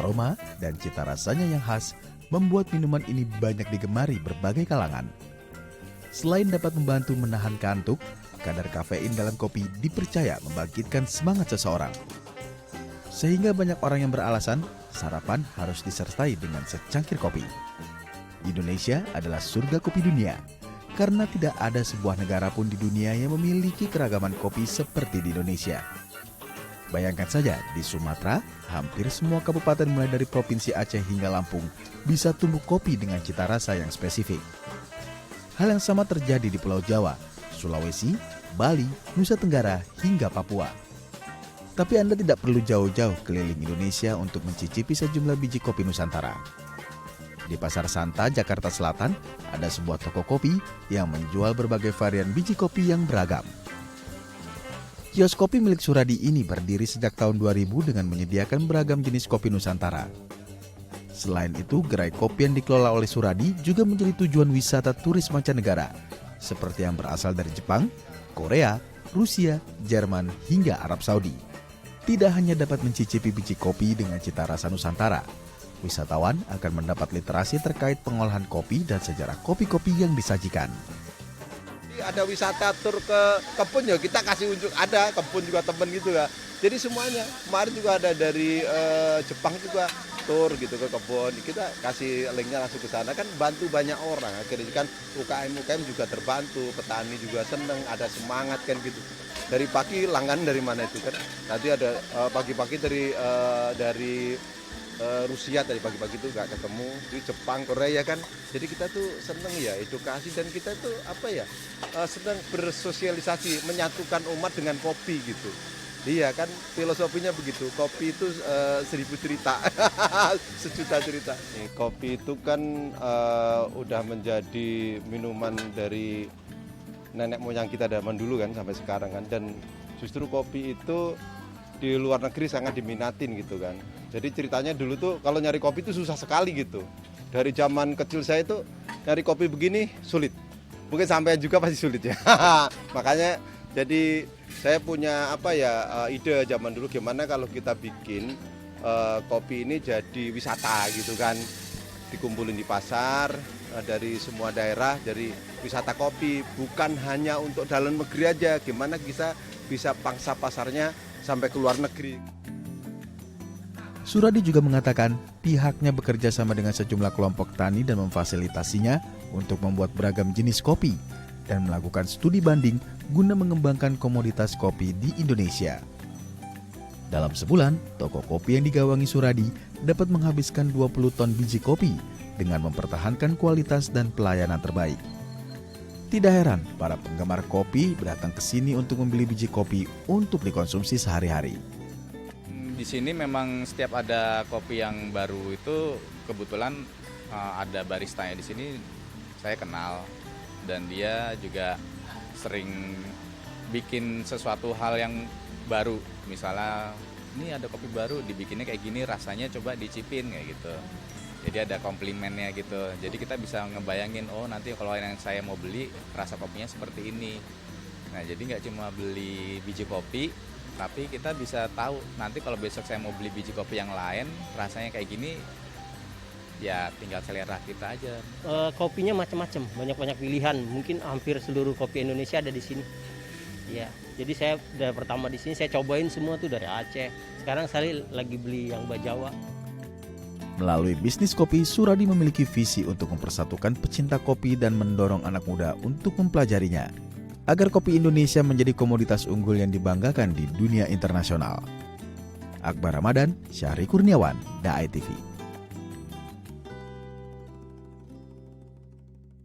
Aroma dan cita rasanya yang khas membuat minuman ini banyak digemari berbagai kalangan. Selain dapat membantu menahan kantuk, kadar kafein dalam kopi dipercaya membangkitkan semangat seseorang. Sehingga banyak orang yang beralasan sarapan harus disertai dengan secangkir kopi. Indonesia adalah surga kopi dunia, karena tidak ada sebuah negara pun di dunia yang memiliki keragaman kopi seperti di Indonesia. Bayangkan saja, di Sumatera, hampir semua kabupaten mulai dari Provinsi Aceh hingga Lampung bisa tumbuh kopi dengan cita rasa yang spesifik. Hal yang sama terjadi di Pulau Jawa, Sulawesi, Bali, Nusa Tenggara, hingga Papua. Tapi Anda tidak perlu jauh-jauh keliling Indonesia untuk mencicipi sejumlah biji kopi Nusantara. Di Pasar Santa, Jakarta Selatan, ada sebuah toko kopi yang menjual berbagai varian biji kopi yang beragam. Kios kopi milik Suradi ini berdiri sejak tahun 2000 dengan menyediakan beragam jenis kopi Nusantara. Selain itu, gerai kopi yang dikelola oleh Suradi juga menjadi tujuan wisata turis mancanegara, seperti yang berasal dari Jepang, Korea, Rusia, Jerman, hingga Arab Saudi. Tidak hanya dapat mencicipi biji kopi dengan cita rasa Nusantara, wisatawan akan mendapat literasi terkait pengolahan kopi dan sejarah kopi-kopi yang disajikan. Ada wisata tur ke kebun ya kita kasih unjuk, ada kebun juga temen gitu ya. Jadi semuanya, kemarin juga ada dari Jepang juga tur gitu ke kebun, kita kasih linknya langsung ke sana, kan bantu banyak orang. Akhirnya kan UKM juga terbantu, petani juga seneng, ada semangat kan gitu. Dari pagi langganan dari mana itu kan? Tadi ada pagi-pagi dari Rusia tadi pagi-pagi itu nggak ketemu, di Jepang, Korea kan. Jadi kita tuh seneng ya edukasi, dan kita tuh seneng bersosialisasi, menyatukan umat dengan kopi gitu. Iya kan, filosofinya begitu, kopi itu 1000 cerita, sejuta cerita. Kopi itu kan udah menjadi minuman dari nenek moyang kita zaman dulu kan sampai sekarang kan, dan justru kopi itu di luar negeri sangat diminatin gitu kan. Jadi ceritanya dulu tuh kalau nyari kopi itu susah sekali gitu. Dari zaman kecil saya itu nyari kopi begini sulit. Mungkin sampai juga pasti sulit ya. Makanya jadi saya punya ide zaman dulu gimana kalau kita bikin kopi ini jadi wisata gitu kan. Dikumpulin di pasar dari semua daerah, dari wisata kopi, bukan hanya untuk dalam negeri aja. Gimana bisa pangsa pasarnya sampai ke luar negeri. Suradi juga mengatakan pihaknya bekerja sama dengan sejumlah kelompok tani dan memfasilitasinya untuk membuat beragam jenis kopi dan melakukan studi banding guna mengembangkan komoditas kopi di Indonesia. Dalam sebulan, toko kopi yang digawangi Suradi dapat menghabiskan 20 ton biji kopi dengan mempertahankan kualitas dan pelayanan terbaik. Tidak heran para penggemar kopi datang ke sini untuk membeli biji kopi untuk dikonsumsi sehari-hari. Di sini memang setiap ada kopi yang baru itu kebetulan ada baristanya di sini saya kenal, dan dia juga sering bikin sesuatu hal yang baru. Misalnya ini ada kopi baru dibikinnya kayak gini, rasanya coba dicipin kayak gitu. Jadi ada komplimennya gitu. Jadi kita bisa ngebayangin, oh nanti kalau yang saya mau beli rasa kopinya seperti ini. Nah jadi nggak cuma beli biji kopi, tapi kita bisa tahu nanti kalau besok saya mau beli biji kopi yang lain rasanya kayak gini, ya tinggal selera kita aja. Kopinya macam-macam, banyak pilihan. Mungkin hampir seluruh kopi Indonesia ada di sini. Ya, jadi saya udah pertama di sini saya cobain semua tuh dari Aceh. Sekarang saya lagi beli yang Bajawa. Melalui bisnis kopi, Suradi memiliki visi untuk mempersatukan pecinta kopi dan mendorong anak muda untuk mempelajarinya, agar kopi Indonesia menjadi komoditas unggul yang dibanggakan di dunia internasional. Akbar Ramadan, Syahri Kurniawan, Daai TV.